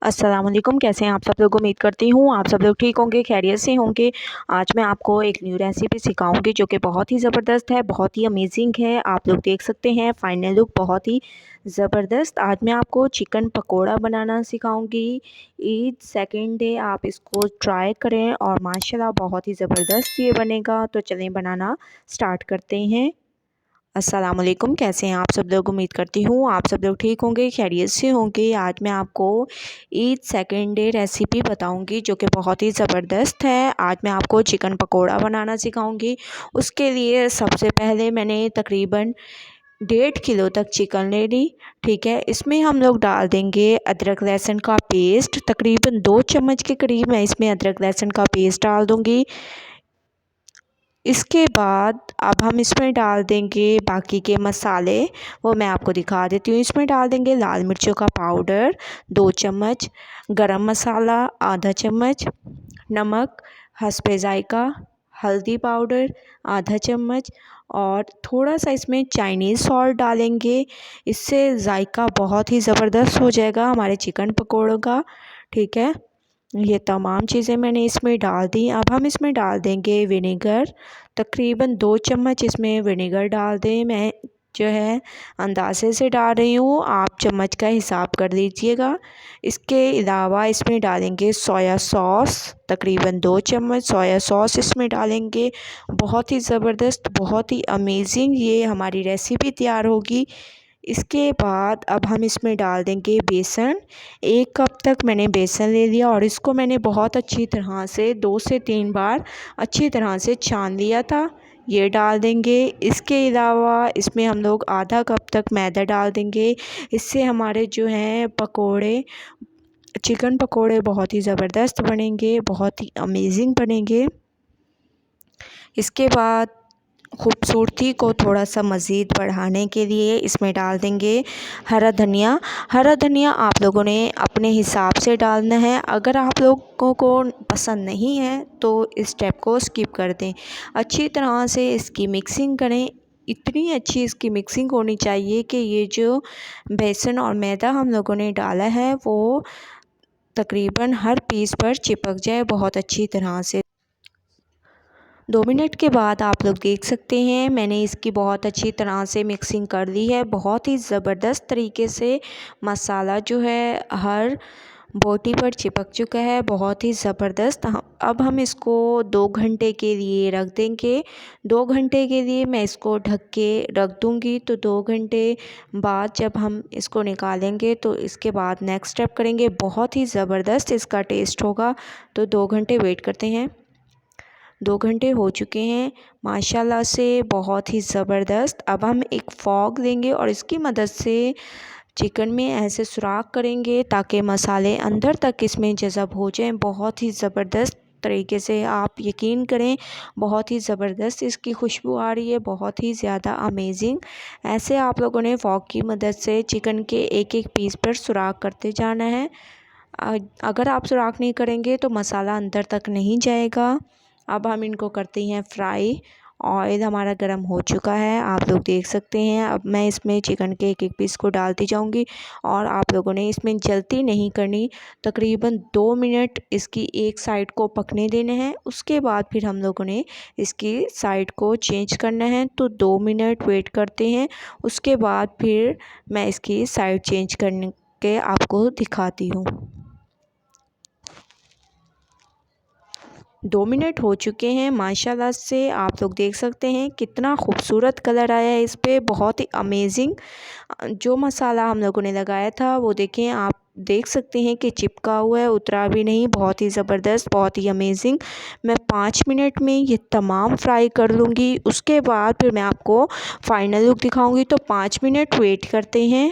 अस्सलाम वालेकुम। कैसे हैं आप सब लोग? उम्मीद करती हूँ आप सब लोग ठीक होंगे, खैरियत से होंगे। आज मैं आपको एक न्यू रेसिपी सिखाऊंगी जो कि बहुत ही ज़बरदस्त है, बहुत ही अमेजिंग है। आप लोग देख सकते हैं फाइनल लुक बहुत ही ज़बरदस्त। आज मैं आपको चिकन पकोड़ा बनाना सिखाऊंगी। ईद सेकंड डे आप इसको ट्राई करें और माशाल्लाह बहुत ही ज़बरदस्त ये बनेगा। तो चलें बनाना स्टार्ट करते हैं। अस्सलाम वालेकुम। कैसे हैं आप सब लोग? उम्मीद करती हूँ आप सब लोग ठीक होंगे, खैरियत से होंगे। आज मैं आपको ईद सेकंड डे रेसिपी बताऊंगी जो कि बहुत ही ज़बरदस्त है। आज मैं आपको चिकन पकोड़ा बनाना सिखाऊंगी। उसके लिए सबसे पहले मैंने तकरीबन 1.5 किलो तक चिकन ले ली। ठीक है, इसमें हम लोग डाल देंगे अदरक लहसुन का पेस्ट। तकरीबन 2 चम्मच के करीब मैं इसमें अदरक लहसुन का पेस्ट डाल दूँगी। इसके बाद अब हम इसमें डाल देंगे बाकी के मसाले, वो मैं आपको दिखा देती हूँ। इसमें डाल देंगे लाल मिर्चों का पाउडर 2 चम्मच, गरम मसाला आधा चम्मच, नमक हस्बे ज़ायक़ा, हल्दी पाउडर आधा चम्मच और थोड़ा सा इसमें चाइनीज़ सॉल्ट डालेंगे। इससे ज़ायक़ा बहुत ही ज़बरदस्त हो जाएगा हमारे चिकन पकौड़ों का। ठीक है, ये तमाम चीज़ें मैंने इसमें डाल दी। अब हम इसमें डाल देंगे विनेगर। तकरीबन 2 चम्मच इसमें विनेगर डाल दें। मैं जो है अंदाज़े से डाल रही हूँ, आप चम्मच का हिसाब कर लीजिएगा। इसके अलावा इसमें डालेंगे सोया सॉस। तकरीबन 2 चम्मच सोया सॉस इसमें डालेंगे। बहुत ही ज़बरदस्त, बहुत ही अमेजिंग ये हमारी रेसिपी तैयार होगी। इसके बाद अब हम इसमें डाल देंगे बेसन। 1 कप तक मैंने बेसन ले लिया और इसको मैंने बहुत अच्छी तरह से 2 से 3 बार अच्छी तरह से छान लिया था। ये डाल देंगे। इसके अलावा इसमें हम लोग आधा कप तक मैदा डाल देंगे। इससे हमारे जो हैं पकोड़े, चिकन पकोड़े बहुत ही ज़बरदस्त बनेंगे, बहुत ही अमेजिंग बनेंगे। इसके बाद खूबसूरती को थोड़ा सा मज़ीद बढ़ाने के लिए इसमें डाल देंगे हरा धनिया। हरा धनिया आप लोगों ने अपने हिसाब से डालना है। अगर आप लोगों को पसंद नहीं है तो इस स्टेप को स्किप कर दें। अच्छी तरह से इसकी मिक्सिंग करें। इतनी अच्छी इसकी मिक्सिंग होनी चाहिए कि ये जो बेसन और मैदा हम लोगों ने डाला है वो तकरीबन हर पीस पर चिपक जाए बहुत अच्छी तरह से। 2 मिनट के बाद आप लोग देख सकते हैं मैंने इसकी बहुत अच्छी तरह से मिक्सिंग कर ली है। बहुत ही ज़बरदस्त तरीके से मसाला जो है हर बोटी पर चिपक चुका है, बहुत ही ज़बरदस्त। अब हम इसको 2 घंटे के लिए रख देंगे। 2 घंटे के लिए मैं इसको ढक के रख दूँगी। तो 2 घंटे बाद जब हम इसको निकालेंगे तो इसके बाद नेक्स्ट स्टेप करेंगे। बहुत ही ज़बरदस्त इसका टेस्ट होगा। तो 2 घंटे वेट करते हैं। 2 घंटे हो चुके हैं माशाल्लाह से, बहुत ही ज़बरदस्त। अब हम एक फ़ॉक लेंगे और इसकी मदद से चिकन में ऐसे सुराख करेंगे ताकि मसाले अंदर तक इसमें जज़ब हो जाएं। बहुत ही ज़बरदस्त तरीके से, आप यकीन करें बहुत ही ज़बरदस्त इसकी खुशबू आ रही है, बहुत ही ज़्यादा अमेजिंग। ऐसे आप लोगों ने फ़ॉक की मदद से चिकन के एक एक पीस पर सुराख करते जाना है। अगर आप सुराख नहीं करेंगे तो मसाला अंदर तक नहीं जाएगा। अब हम इनको करते हैं फ्राई। ऑयल हमारा गर्म हो चुका है, आप लोग देख सकते हैं। अब मैं इसमें चिकन के एक एक पीस को डालती जाऊंगी और आप लोगों ने इसमें जल्दी नहीं करनी। तकरीबन 2 मिनट इसकी एक साइड को पकने देने हैं। उसके बाद फिर हम लोगों ने इसकी साइड को चेंज करना है। तो 2 मिनट वेट करते हैं। उसके बाद फिर मैं इसकी साइड चेंज करने के आपको दिखाती हूँ। 2 मिनट हो चुके हैं माशाल्लाह से, आप लोग देख सकते हैं कितना खूबसूरत कलर आया है इस पे, बहुत ही अमेजिंग। जो मसाला हम लोगों ने लगाया था वो देखें, आप देख सकते हैं कि चिपका हुआ है, उतरा भी नहीं। बहुत ही ज़बरदस्त, बहुत ही अमेजिंग। मैं 5 मिनट में ये तमाम फ्राई कर लूँगी। उसके बाद फिर मैं आपको फ़ाइनल लुक दिखाऊँगी। तो 5 मिनट वेट करते हैं।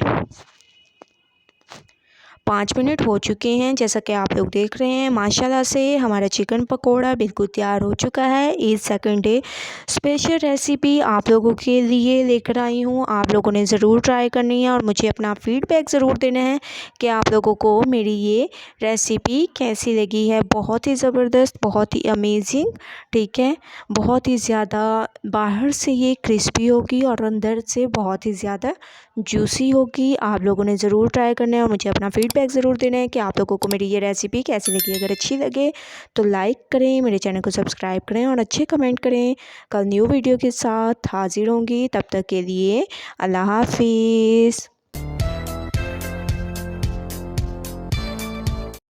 5 मिनट हो चुके हैं, जैसा कि आप लोग देख रहे हैं माशाल्लाह से हमारा चिकन पकोड़ा बिल्कुल तैयार हो चुका है। Eid second day special recipe आप लोगों के लिए लेकर आई हूँ। आप लोगों ने ज़रूर ट्राई करनी है और मुझे अपना फ़ीडबैक ज़रूर देना है कि आप लोगों को मेरी ये रेसिपी कैसी लगी है। बहुत ही ज़बरदस्त, बहुत ही अमेजिंग। ठीक है, बहुत ही ज़्यादा बाहर से ये क्रिस्पी होगी और अंदर से बहुत ही ज़्यादा जूसी होगी। आप लोगों ने ज़रूर ट्राई करना है और मुझे अपना फ़ीडबैक फ़ीडबैक ज़रूर देना है कि आप लोगों को मेरी ये रेसिपी कैसी लगी। अगर अच्छी लगे तो लाइक करें, मेरे चैनल को सब्सक्राइब करें और अच्छे कमेंट करें। कल न्यू वीडियो के साथ हाज़िर होंगी, तब तक के लिए अल्लाह हाफ़िज़।